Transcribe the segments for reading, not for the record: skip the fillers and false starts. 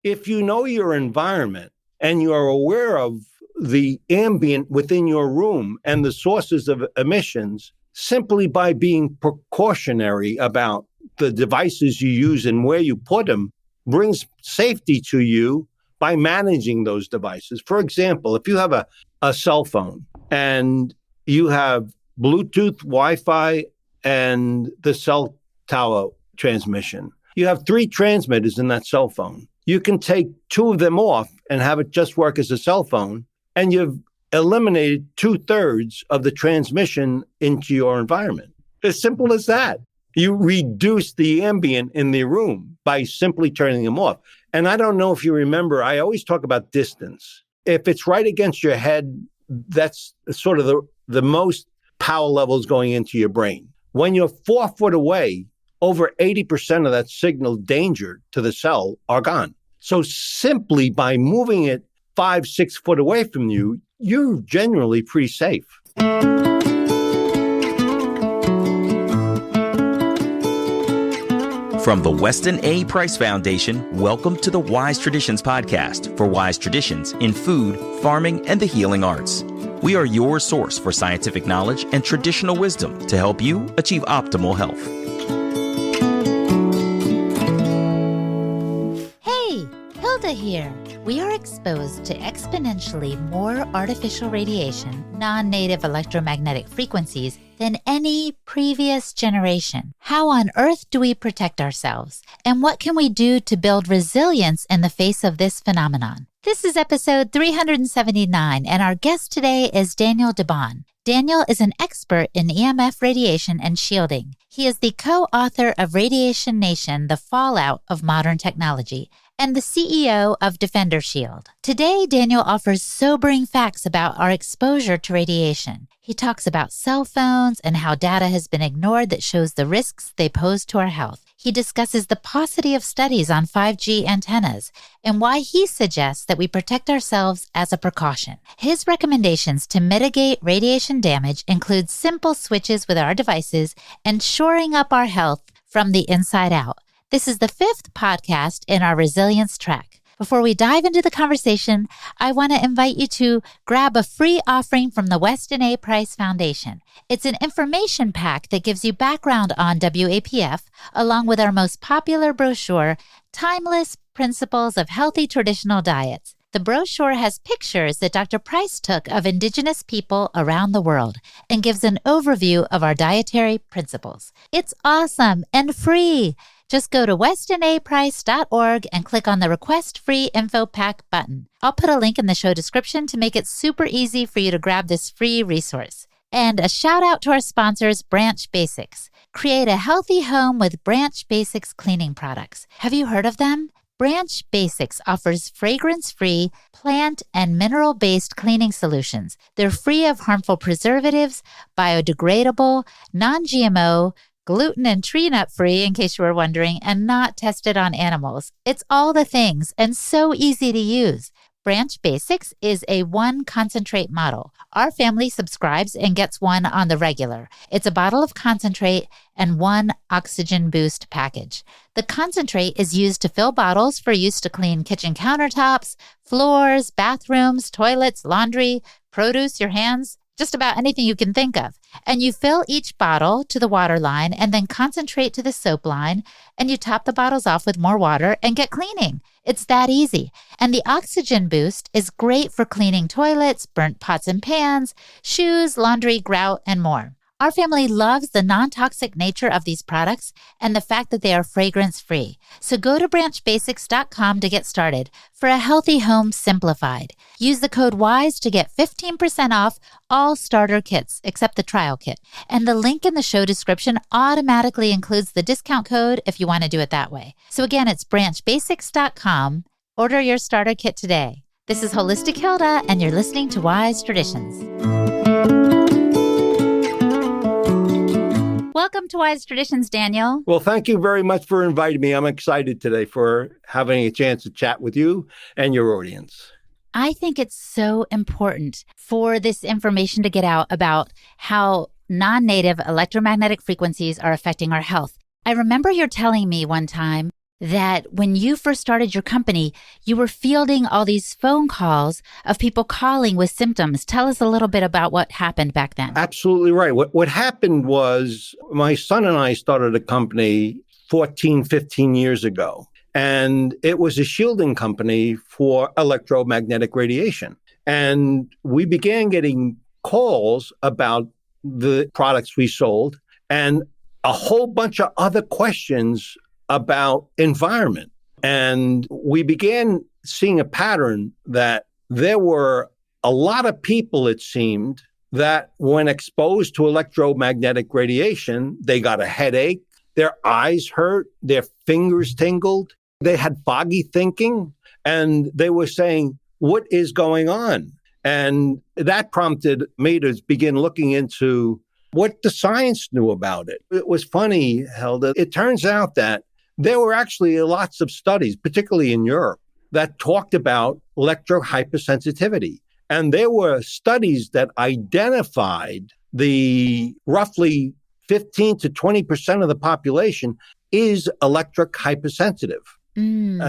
if you know your environment and you are aware of the ambient within your room and the sources of emissions, simply by being precautionary about the devices you use and where you put them, brings safety to you by managing those devices. For example, if you have a cell phone and you have Bluetooth, Wi-Fi, and the cell tower transmission, you have 3 transmitters in that cell phone. You can take 2 of them off and have it just work as a cell phone, and you've eliminated 2/3 of the transmission into your environment. As simple as that. You reduce the ambient in the room by simply turning them off. And I don't know if you remember, I always talk about distance. If it's right against your head, that's sort of the most power levels going into your brain. When you're 4 foot away, over 80% of that signal danger to the cell are gone. So simply by moving it 5, 6 foot away from you, you're generally pretty safe. From the Weston A. Price Foundation, welcome to the Wise Traditions podcast for wise traditions in food, farming, and the healing arts. We are your source for scientific knowledge and traditional wisdom to help you achieve optimal health. Hey, Hilda here. We are exposed to exponentially more artificial radiation, non-native electromagnetic frequencies than any previous generation. How on earth do we protect ourselves? And what can we do to build resilience in the face of this phenomenon? This is episode 379, and our guest today is Daniel DeBon. Daniel is an expert in EMF radiation and shielding. He is the co-author of Radiation Nation, The Fallout of Modern Technology, and the CEO of Defender Shield. Today, Daniel offers sobering facts about our exposure to radiation. He talks about cell phones and how data has been ignored that shows the risks they pose to our health. He discusses the paucity of studies on 5G antennas and why he suggests that we protect ourselves as a precaution. His recommendations to mitigate radiation damage include simple switches with our devices and shoring up our health from the inside out. This is the 5th podcast in our resilience track. Before we dive into the conversation, I want to invite you to grab a free offering from the Weston A. Price Foundation. It's an information pack that gives you background on WAPF, along with our most popular brochure, Timeless Principles of Healthy Traditional Diets. The brochure has pictures that Dr. Price took of indigenous people around the world and gives an overview of our dietary principles. It's awesome and free. Just go to westonaprice.org and click on the Request Free Info Pack button. I'll put a link in the show description to make it super easy for you to grab this free resource. And a shout out to our sponsors, Branch Basics. Create a healthy home with Branch Basics cleaning products. Have you heard of them? Branch Basics offers fragrance-free, plant and mineral-based cleaning solutions. They're free of harmful preservatives, biodegradable, non-GMO, gluten and tree nut free, in case you were wondering, and not tested on animals. It's all the things and so easy to use. Branch Basics is a 1 concentrate model. Our family subscribes and gets one on the regular. It's a bottle of concentrate and 1 oxygen boost package. The concentrate is used to fill bottles for use to clean kitchen countertops, floors, bathrooms, toilets, laundry, produce, your hands, just about anything you can think of. And you fill each bottle to the water line and then concentrate to the soap line, and you top the bottles off with more water and get cleaning. It's that easy. And the oxygen boost is great for cleaning toilets, burnt pots and pans, shoes, laundry, grout, and more. Our family loves the non-toxic nature of these products and the fact that they are fragrance-free. So go to branchbasics.com to get started for a healthy home simplified. Use the code WISE to get 15% off all starter kits except the trial kit. And the link in the show description automatically includes the discount code if you want to do it that way. So again, it's branchbasics.com. Order your starter kit today. This is Holistic Hilda, and you're listening to Wise Traditions. Welcome to Wise Traditions, Daniel. Well, thank you very much for inviting me. I'm excited today for having a chance to chat with you and your audience. I think it's so important for this information to get out about how non-native electromagnetic frequencies are affecting our health. I remember you're telling me one time that when you first started your company, you were fielding all these phone calls of people calling with symptoms. Tell us a little bit about what happened back then. Absolutely right. What happened was my son and I started a company 14, 15 years ago, and it was a shielding company for electromagnetic radiation. And we began getting calls about the products we sold and a whole bunch of other questions about environment. And we began seeing a pattern that there were a lot of people, it seemed, that when exposed to electromagnetic radiation, they got a headache, their eyes hurt, their fingers tingled, they had foggy thinking, and they were saying, what is going on? And that prompted me to begin looking into what the science knew about it. It was funny, Hilda. It turns out that there were actually lots of studies, particularly in Europe, that talked about electrohypersensitivity. And there were studies that identified the roughly 15 to 20% of the population is electric hypersensitive.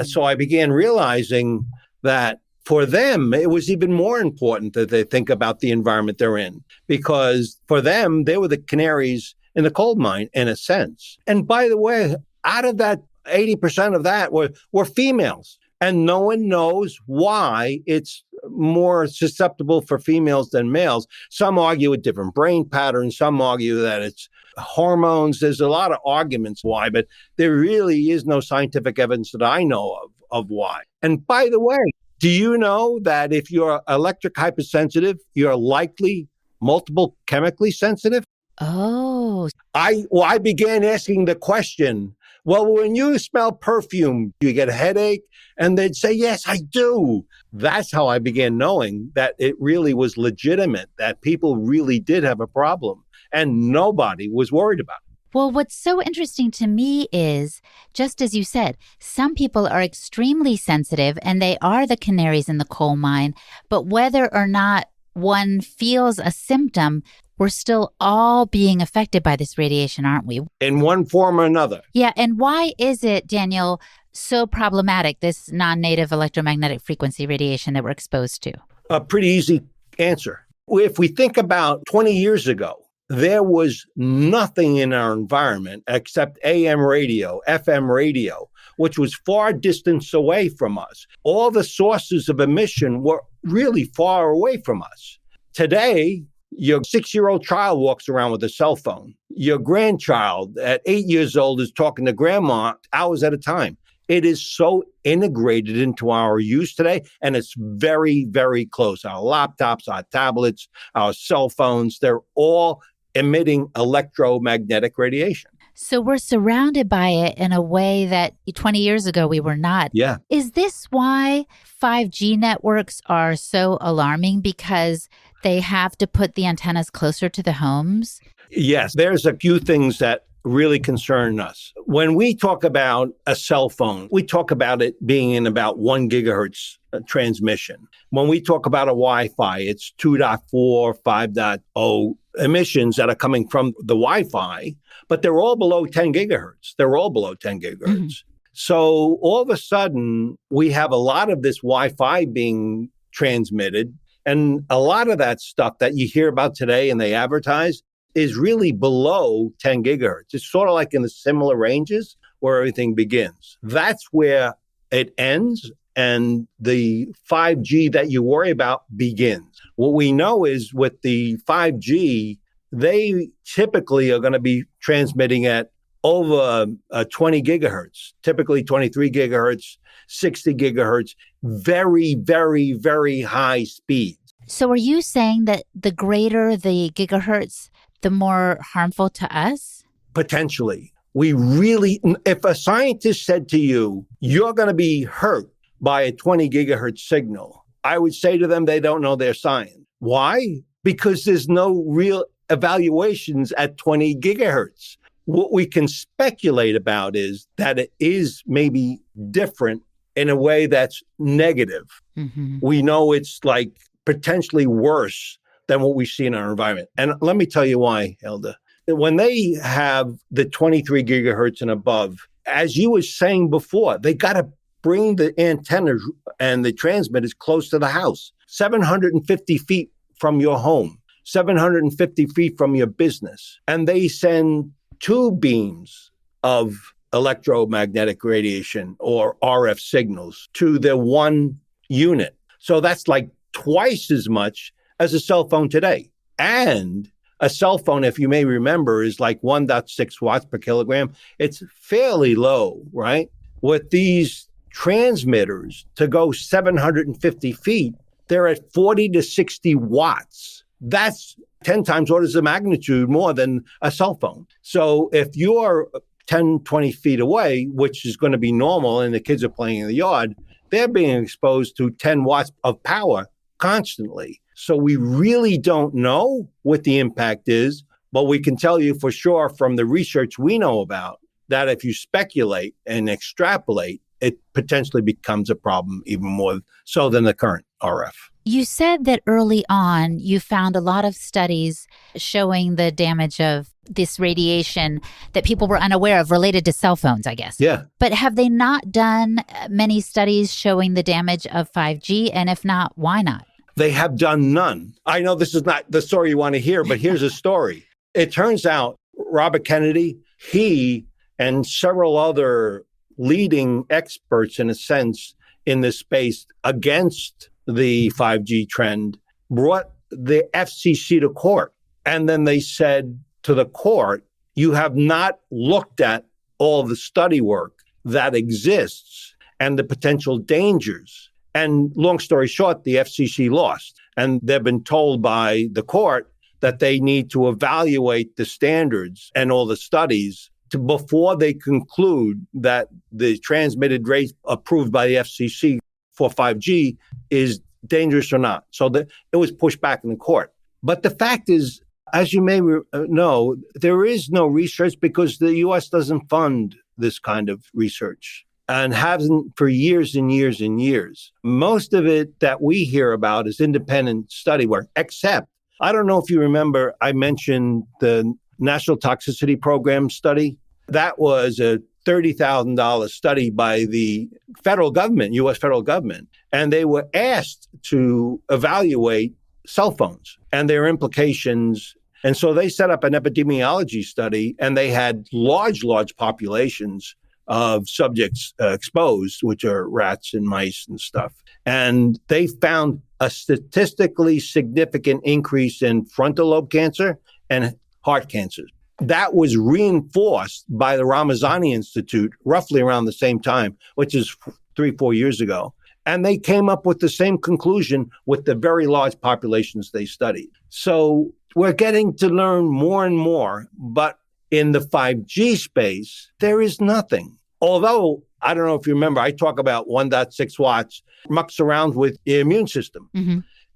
So I began realizing that for them, it was even more important that they think about the environment they're in, because for them, they were the canaries in the coal mine, in a sense. And by the way, out of that, 80% of that were females. And no one knows why it's more susceptible for females than males. Some argue with different brain patterns. Some argue that it's hormones. There's a lot of arguments why, but there really is no scientific evidence that I know of why. And by the way, do you know that if you're electric hypersensitive, you're likely multiple chemically sensitive? Oh. I began asking the question, well, when you smell perfume, do you get a headache? And they'd say, yes, I do. That's how I began knowing that it really was legitimate, that people really did have a problem and nobody was worried about it. Well, what's so interesting to me is, just as you said, some people are extremely sensitive and they are the canaries in the coal mine, but whether or not one feels a symptom, we're still all being affected by this radiation, aren't we? In one form or another. Yeah. And why is it, Daniel, so problematic, this non-native electromagnetic frequency radiation that we're exposed to? A pretty easy answer. If we think about 20 years ago, there was nothing in our environment except AM radio, FM radio, which was far distance away from us. All the sources of emission were really far away from us. Today, your 6-year-old child walks around with a cell phone. Your grandchild at 8 years old is talking to grandma hours at a time. It is so integrated into our use today, and it's very, very close. Our laptops, our tablets, our cell phones, they're all emitting electromagnetic radiation. So we're surrounded by it in a way that 20 years ago we were not. Yeah. Is this why 5G networks are so alarming? Because they have to put the antennas closer to the homes? Yes, there's a few things that really concern us. When we talk about a cell phone, we talk about it being in about 1 gigahertz transmission. When we talk about a Wi-Fi, it's 2.4, 5.0 emissions that are coming from the Wi-Fi, but they're all below 10 gigahertz. They're all below 10 gigahertz. Mm-hmm. So all of a sudden, we have a lot of this Wi-Fi being transmitted, and a lot of that stuff that you hear about today and they advertise is really below 10 gigahertz. It's sort of like in the similar ranges where everything begins. That's where it ends, and the 5G that you worry about begins. What we know is with the 5G, they typically are going to be transmitting at over 20 gigahertz, typically 23 gigahertz, 60 gigahertz, very, very, very high speeds. So are you saying that the greater the gigahertz, the more harmful to us? Potentially. We really, if a scientist said to you, you're going to be hurt by a 20 gigahertz signal, I would say to them, they don't know their science. Why? Because there's no real evaluations at 20 gigahertz. What we can speculate about is that it is maybe different in a way that's negative. Mm-hmm. We know it's like potentially worse than what we see in our environment. And let me tell you why, Hilda. When they have the 23 gigahertz and above, as you were saying before, they got to bring the antennas and the transmitters close to the house, 750 feet from your home, 750 feet from your business. And they send 2 beams of electromagnetic radiation or RF signals to the 1 unit. So that's like twice as much as a cell phone today. And a cell phone, if you may remember, is like 1.6 watts per kilogram. It's fairly low, right? With these transmitters to go 750 feet, they're at 40 to 60 watts. That's 10 times orders of magnitude more than a cell phone. So if you're 10, 20 feet away, which is going to be normal, and the kids are playing in the yard, they're being exposed to 10 watts of power constantly. So we really don't know what the impact is, but we can tell you for sure from the research we know about that if you speculate and extrapolate, it potentially becomes a problem even more so than the current RF. You said that early on you found a lot of studies showing the damage of this radiation that people were unaware of related to cell phones, I guess. Yeah. But have they not done many studies showing the damage of 5G? And if not, why not? They have done none. I know this is not the story you want to hear, but here's a story. It turns out Robert Kennedy, he and several other leading experts, in a sense, in this space against the 5G trend, brought the FCC to court. And then they said to the court, you have not looked at all the study work that exists and the potential dangers. And long story short, the FCC lost. And they've been told by the court that they need to evaluate the standards and all the studies before they conclude that the transmitted rate approved by the FCC for 5G is dangerous or not. So it was pushed back in the court. But the fact is, as you may know, there is no research because the U.S. doesn't fund this kind of research and hasn't for years and years and years. Most of it that we hear about is independent study work, except, I don't know if you remember, I mentioned the National Toxicity Program study. That was a $30,000 study by the federal government, U.S. federal government, and they were asked to evaluate cell phones and their implications. And so they set up an epidemiology study, and they had large populations of subjects exposed, which are rats and mice and stuff. And they found a statistically significant increase in frontal lobe cancer and heart cancer. That was reinforced by the Ramazani Institute roughly around the same time, which is 3-4 years ago. And they came up with the same conclusion with the very large populations they studied. So we're getting to learn more and more, but in the 5G space, there is nothing. Although, I don't know if you remember, I talk about 1.6 watts mucks around with the immune system,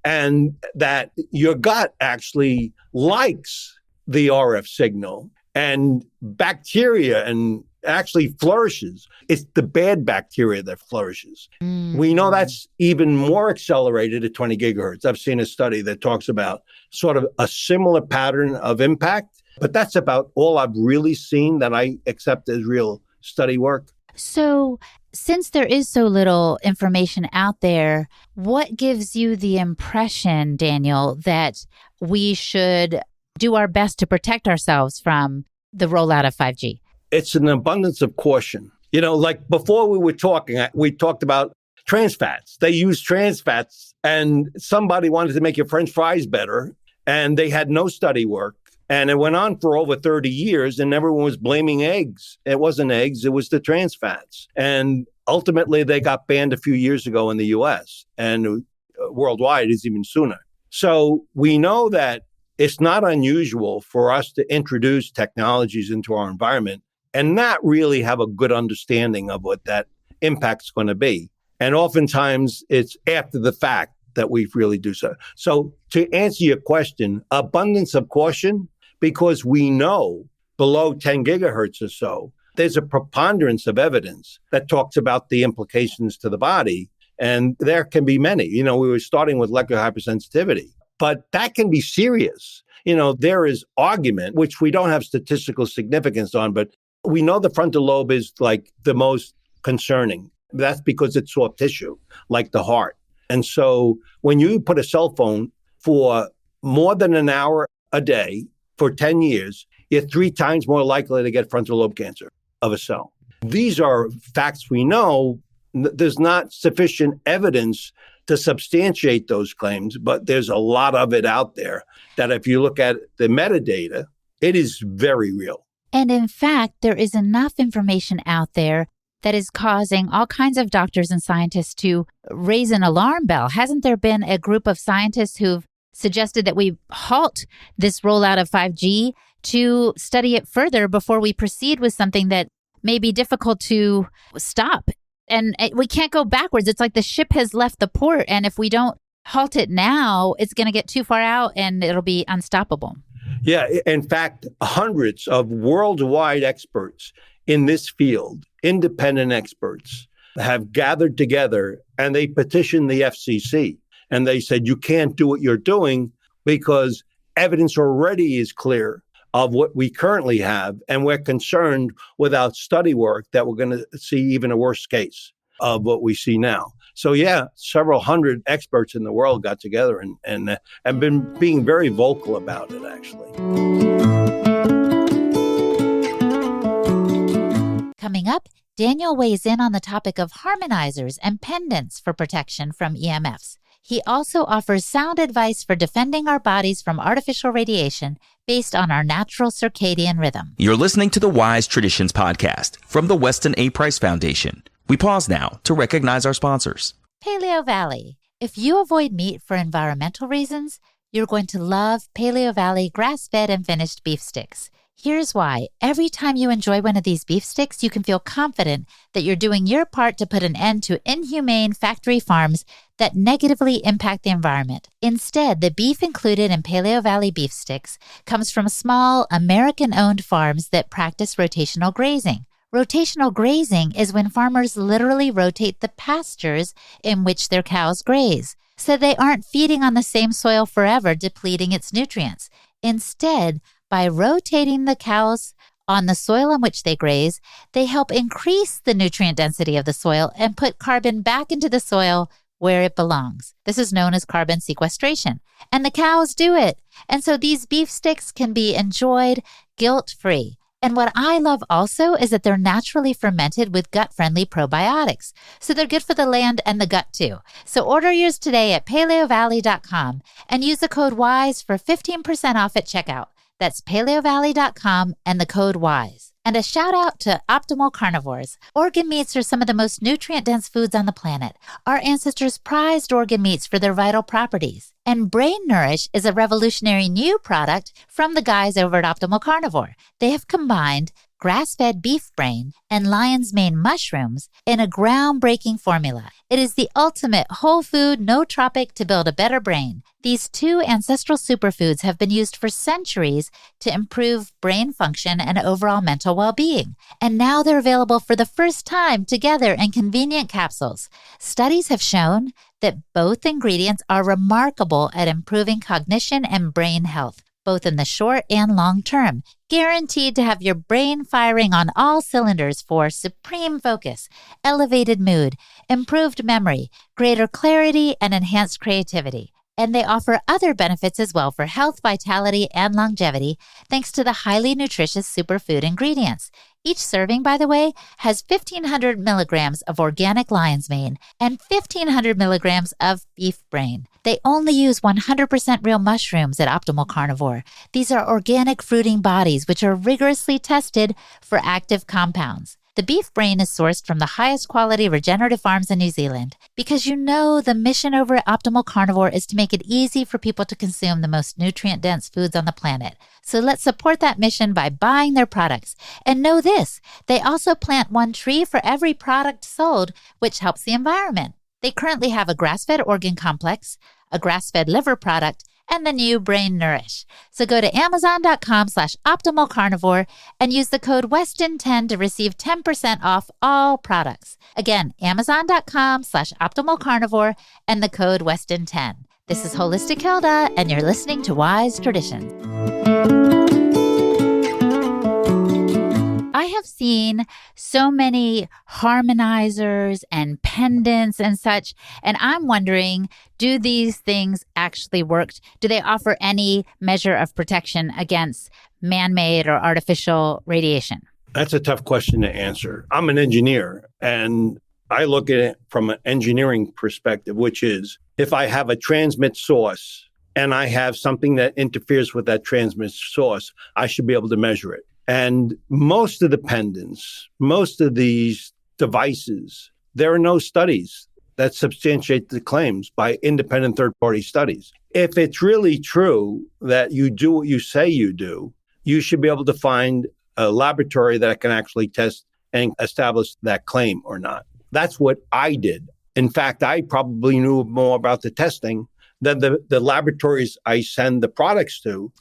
and that your gut actually likes the RF signal, and bacteria and actually flourishes. It's the bad bacteria that flourishes. We know that's even more accelerated at 20 gigahertz. I've seen a study that talks about sort of a similar pattern of impact, but that's about all I've really seen that I accept as real study work. So since there is so little information out there, what gives you the impression, Daniel, that we should do our best to protect ourselves from the rollout of 5G? It's an abundance of caution. You know, like before we were talking, we talked about trans fats. They use trans fats, and somebody wanted to make your French fries better, and they had no study work. And it went on for over 30 years, and everyone was blaming eggs. It wasn't eggs, it was the trans fats. And ultimately, they got banned a few years ago in the US, and worldwide is even sooner. So we know that it's not unusual for us to introduce technologies into our environment and not really have a good understanding of what that impact's going to be. And oftentimes it's after the fact that we really do so. So to answer your question, abundance of caution, because we know below 10 gigahertz or so, there's a preponderance of evidence that talks about the implications to the body. And there can be many. You know, we were starting with electrical hypersensitivity. But that can be serious. You know, there is argument, which we don't have statistical significance on, but we know the frontal lobe is like the most concerning. That's because it's soft tissue, like the heart. And so when you put a cell phone for more than an hour a day for 10 years, you're 3 times more likely to get frontal lobe cancer of a cell. These are facts we know. There's not sufficient evidence to substantiate those claims, but there's a lot of it out there that if you look at the metadata, it is very real. And in fact, there is enough information out there that is causing all kinds of doctors and scientists to raise an alarm bell. Hasn't there been a group of scientists who've suggested that we halt this rollout of 5G to study it further before we proceed with something that may be difficult to stop? And we can't go backwards. It's like the ship has left the port. And if we don't halt it now, it's going to get too far out and it'll be unstoppable. Yeah. In fact, hundreds of worldwide experts in this field, independent experts, have gathered together and they petitioned the FCC. And they said, you can't do what you're doing because evidence already is clear of what we currently have. And we're concerned without study work that we're going to see even a worse case of what we see now. So yeah, several hundred experts in the world got together and have been being very vocal about it, actually. Coming up, Daniel weighs in on the topic of harmonizers and pendants for protection from EMFs. He also offers sound advice for defending our bodies from artificial radiation based on our natural circadian rhythm. You're listening to the Wise Traditions podcast from the Weston A. Price Foundation. We pause now to recognize our sponsors. Paleo Valley. If you avoid meat for environmental reasons, you're going to love Paleo Valley grass-fed and finished beef sticks. Here's why. Every time you enjoy one of these beef sticks, you can feel confident that you're doing your part to put an end to inhumane factory farms that negatively impact the environment. Instead, the beef included in Paleo Valley beef sticks comes from small, American-owned farms that practice rotational grazing. Rotational grazing is when farmers literally rotate the pastures in which their cows graze, so they aren't feeding on the same soil forever, depleting its nutrients. Instead, by rotating the cows on the soil on which they graze, they help increase the nutrient density of the soil and put carbon back into the soil where it belongs. This is known as carbon sequestration. And the cows do it. And so these beef sticks can be enjoyed guilt-free. And what I love also is that they're naturally fermented with gut-friendly probiotics. So they're good for the land and the gut too. So order yours today at paleovalley.com and use the code WISE for 15% off at checkout. That's paleovalley.com and the code WISE. And a shout out to Optimal Carnivores. Organ meats are some of the most nutrient-dense foods on the planet. Our ancestors prized organ meats for their vital properties. And Brain Nourish is a revolutionary new product from the guys over at Optimal Carnivore. They have combined grass-fed beef brain and lion's mane mushrooms in a groundbreaking formula. It is the ultimate whole food, nootropic to build a better brain. These 2 ancestral superfoods have been used for centuries to improve brain function and overall mental well-being. And now they're available for the first time together in convenient capsules. Studies have shown that both ingredients are remarkable at improving cognition and brain health, both in the short and long term, guaranteed to have your brain firing on all cylinders for supreme focus, elevated mood, improved memory, greater clarity, and enhanced creativity. And they offer other benefits as well for health, vitality, and longevity, thanks to the highly nutritious superfood ingredients. Each serving, by the way, has 1,500 milligrams of organic lion's mane and 1,500 milligrams of beef brain. They only use 100% real mushrooms at Optimal Carnivore. These are organic fruiting bodies, which are rigorously tested for active compounds. The beef brain is sourced from the highest quality regenerative farms in New Zealand because you know the mission over at Optimal Carnivore is to make it easy for people to consume the most nutrient-dense foods on the planet. So let's support that mission by buying their products. And know this, they also plant 1 tree for every product sold, which helps the environment. They currently have a grass-fed organ complex, a grass-fed liver product, and the new Brain Nourish. So go to amazon.com/optimalcarnivore and use the code Weston10 to receive 10% off all products. Again, amazon.com/optimalcarnivore and the code Weston10. This is Holistic Hilda, and you're listening to Wise Traditions. I have seen so many harmonizers and pendants and such, and I'm wondering, do these things actually work? Do they offer any measure of protection against man-made or artificial radiation? That's a tough question to answer. I'm an engineer, and I look at it from an engineering perspective, which is if I have a transmit source and I have something that interferes with that transmit source, I should be able to measure it. And most of the pendants, most of these devices, there are no studies that substantiate the claims by independent third-party studies. If it's really true that you do what you say you do, you should be able to find a laboratory that can actually test and establish that claim or not. That's what I did. In fact, I probably knew more about the testing than the laboratories I send the products to,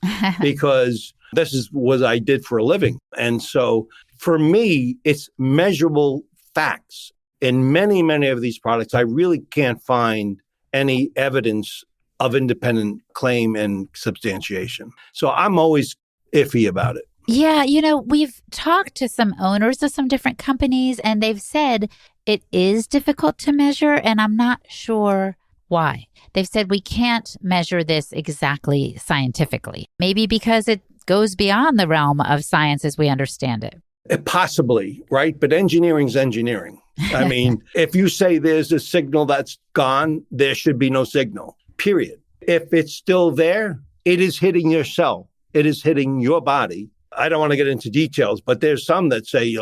because this is what I did for a living. And so for me, it's measurable facts. In many, many of these products, I really can't find any evidence of independent claim and substantiation. So I'm always iffy about it. Yeah, we've talked to some owners of some different companies, and they've said it is difficult to measure, and I'm not sure why. They've said we can't measure this exactly scientifically, maybe because it goes beyond the realm of science as we understand it. Possibly, right? But engineering's engineering. I mean, if you say there's a signal that's gone, there should be no signal, period. If it's still there, it is hitting your cell. It is hitting your body. I don't want to get into details, but there's some that say,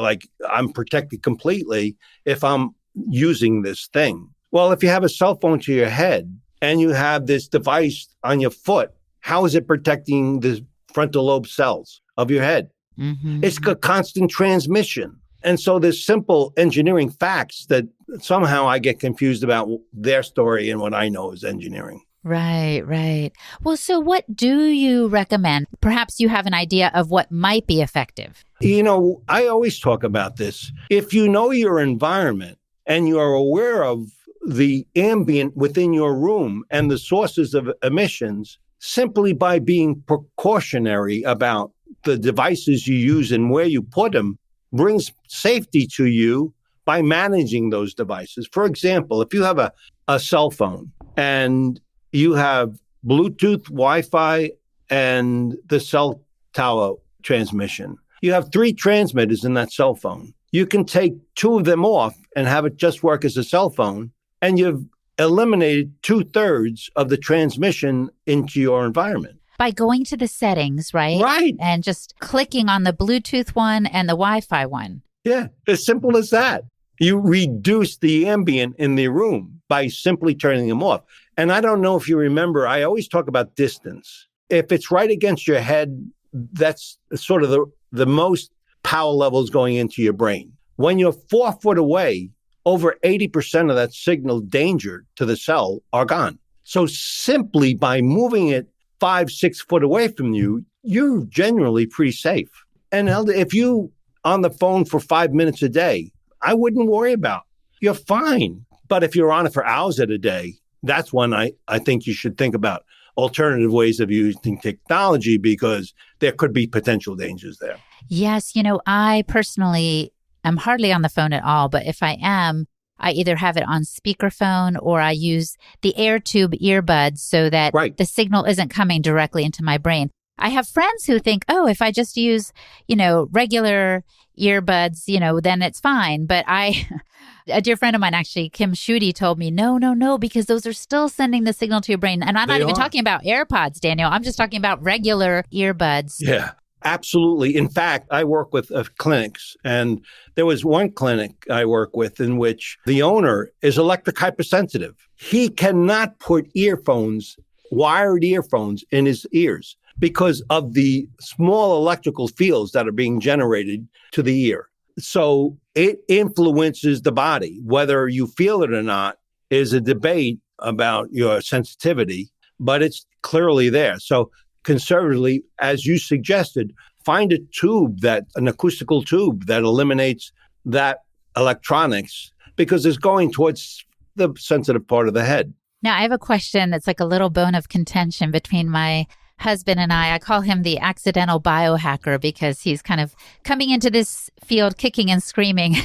I'm protected completely if I'm using this thing. Well, if you have a cell phone to your head and you have this device on your foot, how is it protecting the frontal lobe cells of your head? Mm-hmm. It's a constant transmission. And so there's simple engineering facts that somehow I get confused about their story and what I know is engineering. Right, right. Well, so what do you recommend? Perhaps you have an idea of what might be effective. I always talk about this. If you know your environment and you are aware of the ambient within your room and the sources of emissions, simply by being precautionary about the devices you use and where you put them, brings safety to you by managing those devices. For example, if you have a cell phone and you have Bluetooth, Wi-Fi, and the cell tower transmission. You have 3 transmitters in that cell phone. You can take 2 of them off and have it just work as a cell phone, and you've eliminated 2/3 of the transmission into your environment. By going to the settings, right? Right. And just clicking on the Bluetooth one and the Wi-Fi one. Yeah, as simple as that. You reduce the ambient in the room by simply turning them off. And I don't know if you remember, I always talk about distance. If it's right against your head, that's sort of the most power levels going into your brain. When you're 4 foot away, over 80% of that signal danger to the cell are gone. So simply by moving it 5-6 foot away from you, you're generally pretty safe. And if you on the phone for 5 minutes a day, I wouldn't worry about. You're fine. But if you're on it for hours at a day, that's when I think you should think about alternative ways of using technology, because there could be potential dangers there. Yes. I personally am hardly on the phone at all, but if I am, I either have it on speakerphone or I use the AirTube earbuds so that the signal isn't coming directly into my brain. I have friends who think, if I just use, regular earbuds, then it's fine. But a dear friend of mine, actually, Kim Schutte, told me, no, because those are still sending the signal to your brain. And I'm not even talking about AirPods, Daniel. I'm just talking about regular earbuds. Yeah, absolutely. In fact, I work with clinics, and there was one clinic I work with in which the owner is electric hypersensitive. He cannot put wired earphones in his ears because of the small electrical fields that are being generated to the ear. So it influences the body. Whether you feel it or not is a debate about your sensitivity, but it's clearly there. So conservatively, as you suggested, find an acoustical tube that eliminates that electronics, because it's going towards the sensitive part of the head. Now, I have a question that's like a little bone of contention between my husband and I call him the accidental biohacker because he's kind of coming into this field kicking and screaming.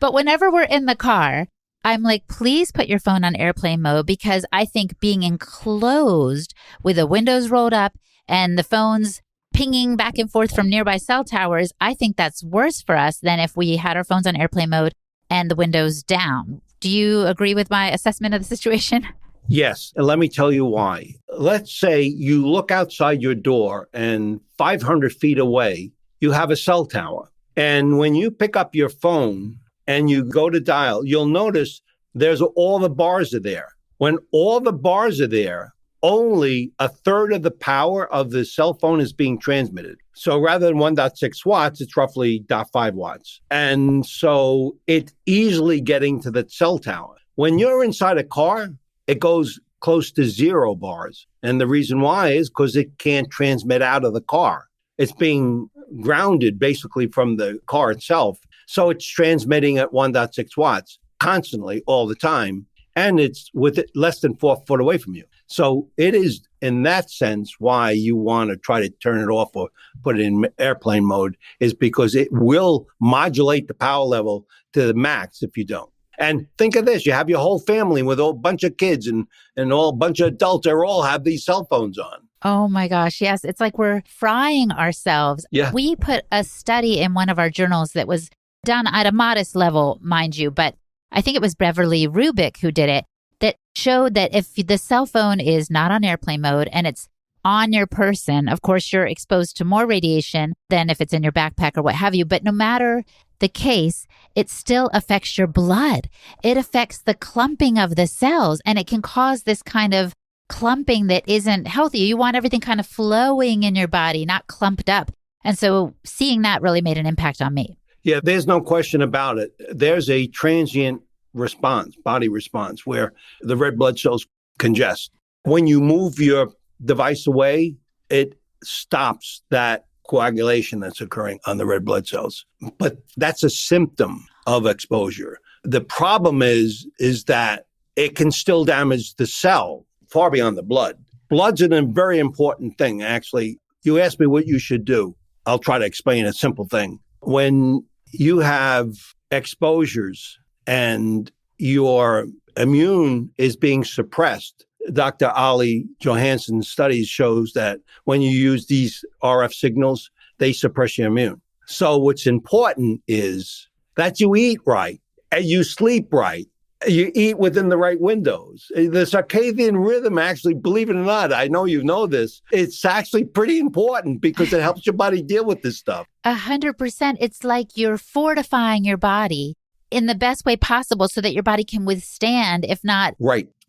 But whenever we're in the car, I'm like, please put your phone on airplane mode, because I think being enclosed with the windows rolled up and the phones pinging back and forth from nearby cell towers, I think that's worse for us than if we had our phones on airplane mode and the windows down. Do you agree with my assessment of the situation? Yes, and let me tell you why. Let's say you look outside your door and 500 feet away, you have a cell tower. And when you pick up your phone and you go to dial, you'll notice there's all the bars are there. When all the bars are there, only a third of the power of the cell phone is being transmitted. So rather than 1.6 watts, it's roughly 0.5 watts. And so it's easily getting to the cell tower. When you're inside a car, it goes close to 0 bars. And the reason why is because it can't transmit out of the car. It's being grounded basically from the car itself. So it's transmitting at 1.6 watts constantly all the time. And it's with it less than 4 foot away from you. So it is in that sense why you want to try to turn it off or put it in airplane mode, is because it will modulate the power level to the max if you don't. And think of this, you have your whole family with a bunch of kids and a bunch of adults that all have these cell phones on. Oh my gosh, yes. It's like we're frying ourselves. Yeah. We put a study in one of our journals that was done at a modest level, mind you, but I think it was Beverly Rubik who did it, that showed that if the cell phone is not on airplane mode and it's on your person, of course, you're exposed to more radiation than if it's in your backpack or what have you. But no matter the case, it still affects your blood. It affects the clumping of the cells, and it can cause this kind of clumping that isn't healthy. You want everything kind of flowing in your body, not clumped up. And so seeing that really made an impact on me. Yeah, there's no question about it. There's a transient response, body response, where the red blood cells congest. When you move your device away, it stops that coagulation that's occurring on the red blood cells. But that's a symptom of exposure. The problem is that it can still damage the cell far beyond the blood. Blood's a very important thing, actually. You asked me what you should do. I'll try to explain a simple thing. When you have exposures and your immune is being suppressed, Dr. Ali Johansson's studies shows that when you use these RF signals, they suppress your immune. So what's important is that you eat right and you sleep right. You eat within the right windows. The circadian rhythm, actually, believe it or not, I know you know this, it's actually pretty important because it helps your body deal with this stuff. 100%. It's like you're fortifying your body in the best way possible so that your body can withstand, if not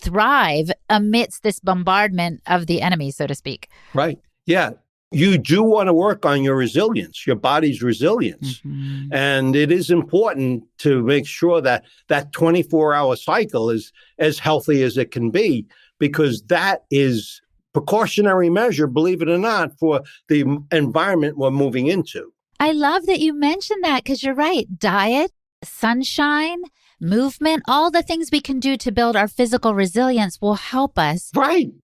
thrive, amidst this bombardment of the enemy, so to speak. Right. Yeah. You do want to work on your resilience, your body's resilience. Mm-hmm. And it is important to make sure that that 24-hour cycle is as healthy as it can be, because that is precautionary measure, believe it or not, for the environment we're moving into. I love that you mentioned that, because you're right. Diet, sunshine, movement, all the things we can do to build our physical resilience will help us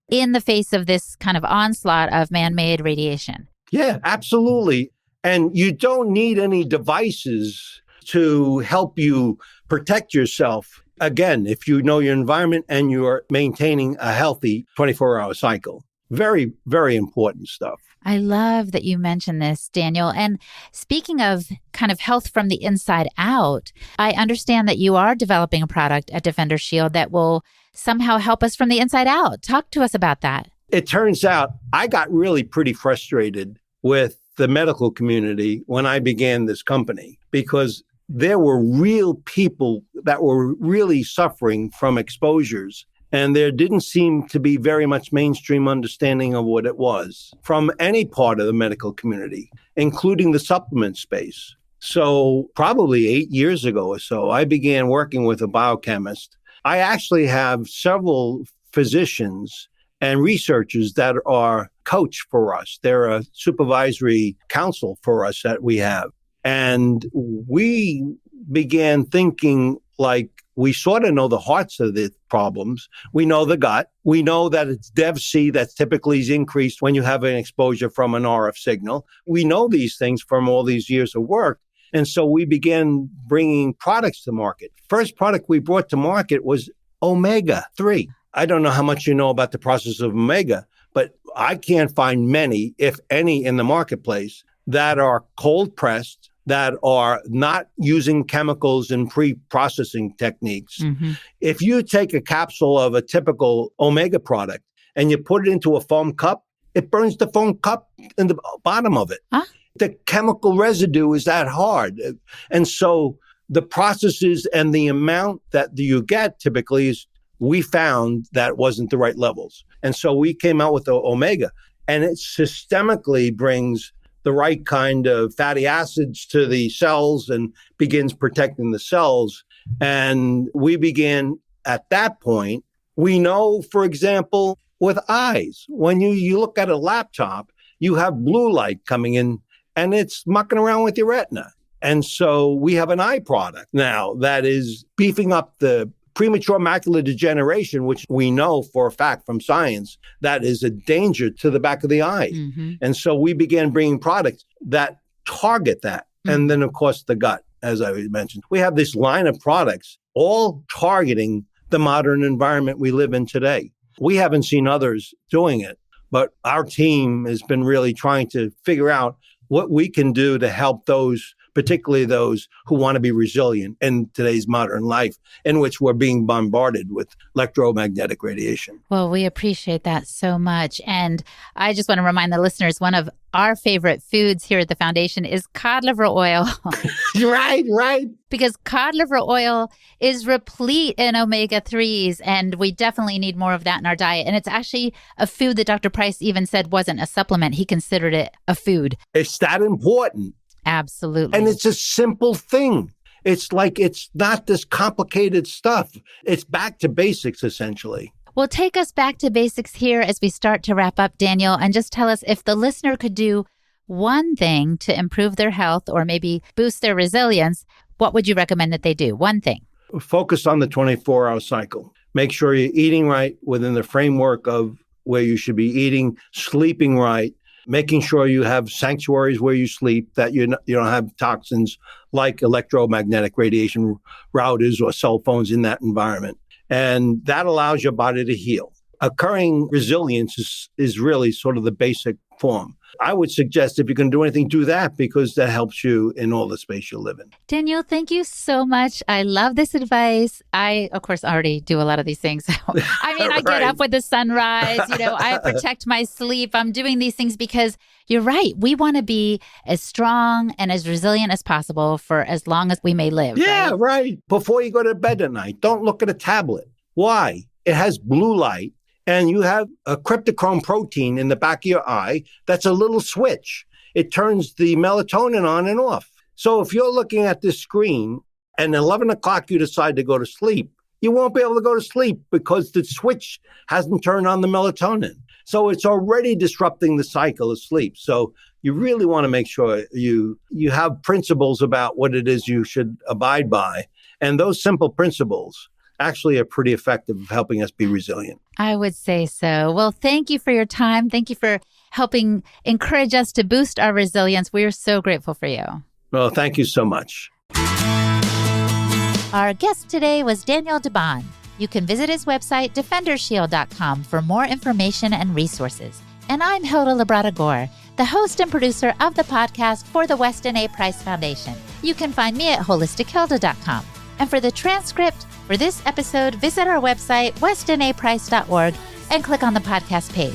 in the face of this kind of onslaught of man-made radiation. Yeah, absolutely. And you don't need any devices to help you protect yourself. Again, if you know your environment and you're maintaining a healthy 24-hour cycle. Very, very important stuff. I love that you mentioned this, Daniel. And speaking of kind of health from the inside out, I understand that you are developing a product at Defender Shield that will somehow help us from the inside out. Talk to us about that. It turns out I got really pretty frustrated with the medical community when I began this company, because there were real people that were really suffering from exposures. And there didn't seem to be very much mainstream understanding of what it was from any part of the medical community, including the supplement space. So probably 8 years ago or so, I began working with a biochemist. I actually have several physicians and researchers that are coach for us. They're a supervisory council for us that we have. And we began thinking like, we sort of know the hearts of the problems. We know the gut. We know that it's DEV-C that typically is increased when you have an exposure from an RF signal. We know these things from all these years of work. And so we began bringing products to market. First product we brought to market was omega-3. I don't know how much you know about the process of omega, but I can't find many, if any, in the marketplace that are cold pressed, that are not using chemicals and pre-processing techniques. Mm-hmm. If you take a capsule of a typical omega product and you put it into a foam cup, it burns the foam cup in the bottom of it. Huh? The chemical residue is that hard. And so the processes and the amount that you get typically is, we found that wasn't the right levels. And so we came out with the omega, and it systemically brings the right kind of fatty acids to the cells and begins protecting the cells. And we began at that point. We know, for example, with eyes, when you look at a laptop, you have blue light coming in and it's mucking around with your retina. And so we have an eye product now that is beefing up the premature macular degeneration, which we know for a fact from science, that is a danger to the back of the eye. Mm-hmm. And so we began bringing products that target that. Mm-hmm. And then, of course, the gut, as I mentioned. We have this line of products all targeting the modern environment we live in today. We haven't seen others doing it, but our team has been really trying to figure out what we can do to help those, particularly those who want to be resilient in today's modern life, in which we're being bombarded with electromagnetic radiation. Well, we appreciate that so much. And I just want to remind the listeners, one of our favorite foods here at the Foundation is cod liver oil. Right. Because cod liver oil is replete in omega-3s, and we definitely need more of that in our diet. And it's actually a food that Dr. Price even said wasn't a supplement. He considered it a food. It's that important. Absolutely. And it's a simple thing. It's like, it's not this complicated stuff. It's back to basics, essentially. Well, take us back to basics here as we start to wrap up, Daniel, and just tell us, if the listener could do one thing to improve their health or maybe boost their resilience, what would you recommend that they do? One thing. Focus on the 24-hour cycle. Make sure you're eating right within the framework of where you should be eating, sleeping right, making sure you have sanctuaries where you sleep, that you don't have toxins like electromagnetic radiation routers or cell phones in that environment. And that allows your body to heal. Occurring resilience is really sort of the basic form. I would suggest if you can do anything, do that, because that helps you in all the space you live in. Daniel, thank you so much. I love this advice. I, of course, already do a lot of these things. I mean, I get up with the sunrise, I protect my sleep. I'm doing these things because you're right. We want to be as strong and as resilient as possible for as long as we may live. Yeah, right. Before you go to bed at night, don't look at a tablet. Why? It has blue light. And you have a cryptochrome protein in the back of your eye that's a little switch. It turns the melatonin on and off. So if you're looking at this screen and at 11 o'clock you decide to go to sleep, you won't be able to go to sleep because the switch hasn't turned on the melatonin. So it's already disrupting the cycle of sleep. So you really want to make sure you have principles about what it is you should abide by. And those simple principles actually are pretty effective of helping us be resilient. I would say so. Well, thank you for your time. Thank you for helping encourage us to boost our resilience. We are so grateful for you. Well, thank you so much. Our guest today was Daniel DeBon. You can visit his website, defendershield.com, for more information and resources. And I'm Hilda Labrada Gore, the host and producer of the podcast for the Weston A. Price Foundation. You can find me at holistichilda.com. And for the transcript for this episode, visit our website, westonaprice.org, and click on the podcast page.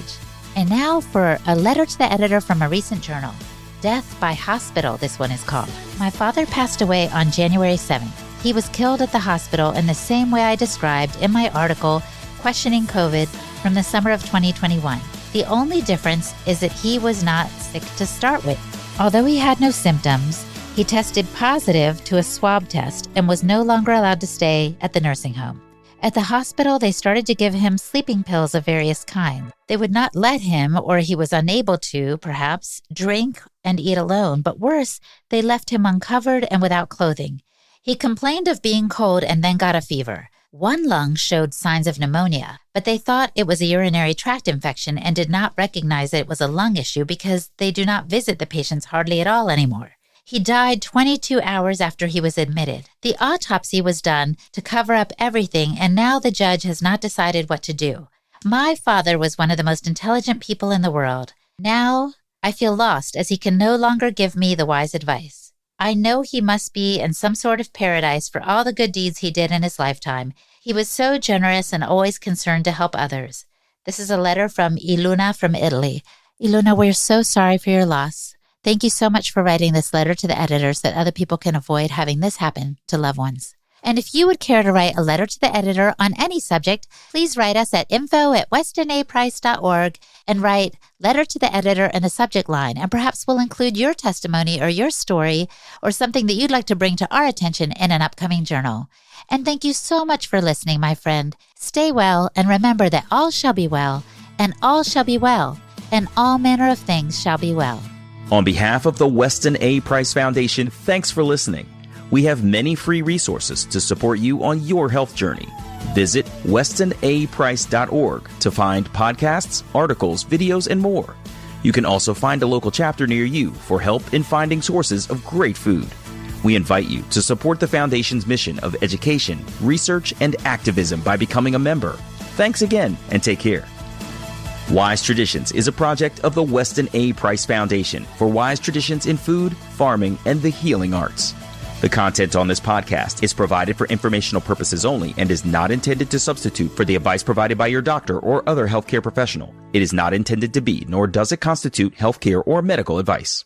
And now for a letter to the editor from a recent journal. Death by Hospital, this one is called. My father passed away on January 7th. He was killed at the hospital in the same way I described in my article, Questioning COVID, from the summer of 2021. The only difference is that he was not sick to start with. Although he had no symptoms, he tested positive to a swab test and was no longer allowed to stay at the nursing home. At the hospital, they started to give him sleeping pills of various kinds. They would not let him, or he was unable to, perhaps, drink and eat alone. But worse, they left him uncovered and without clothing. He complained of being cold and then got a fever. One lung showed signs of pneumonia, but they thought it was a urinary tract infection and did not recognize it was a lung issue because they do not visit the patients hardly at all anymore. He died 22 hours after he was admitted. The autopsy was done to cover up everything, and now the judge has not decided what to do. My father was one of the most intelligent people in the world. Now I feel lost as he can no longer give me the wise advice. I know he must be in some sort of paradise for all the good deeds he did in his lifetime. He was so generous and always concerned to help others. This is a letter from Iluna from Italy. Iluna, we're so sorry for your loss. Thank you so much for writing this letter to the editor so that other people can avoid having this happen to loved ones. And if you would care to write a letter to the editor on any subject, please write us at info@westonaprice.org and write letter to the editor in the subject line. And perhaps we'll include your testimony or your story or something that you'd like to bring to our attention in an upcoming journal. And thank you so much for listening, my friend. Stay well and remember that all shall be well, and all shall be well, and all manner of things shall be well. On behalf of the Weston A. Price Foundation, thanks for listening. We have many free resources to support you on your health journey. Visit westonaprice.org to find podcasts, articles, videos, and more. You can also find a local chapter near you for help in finding sources of great food. We invite you to support the Foundation's mission of education, research, and activism by becoming a member. Thanks again, and take care. Wise Traditions is a project of the Weston A. Price Foundation for wise traditions in food, farming, and the healing arts. The content on this podcast is provided for informational purposes only and is not intended to substitute for the advice provided by your doctor or other healthcare professional. It is not intended to be, nor does it constitute healthcare or medical advice.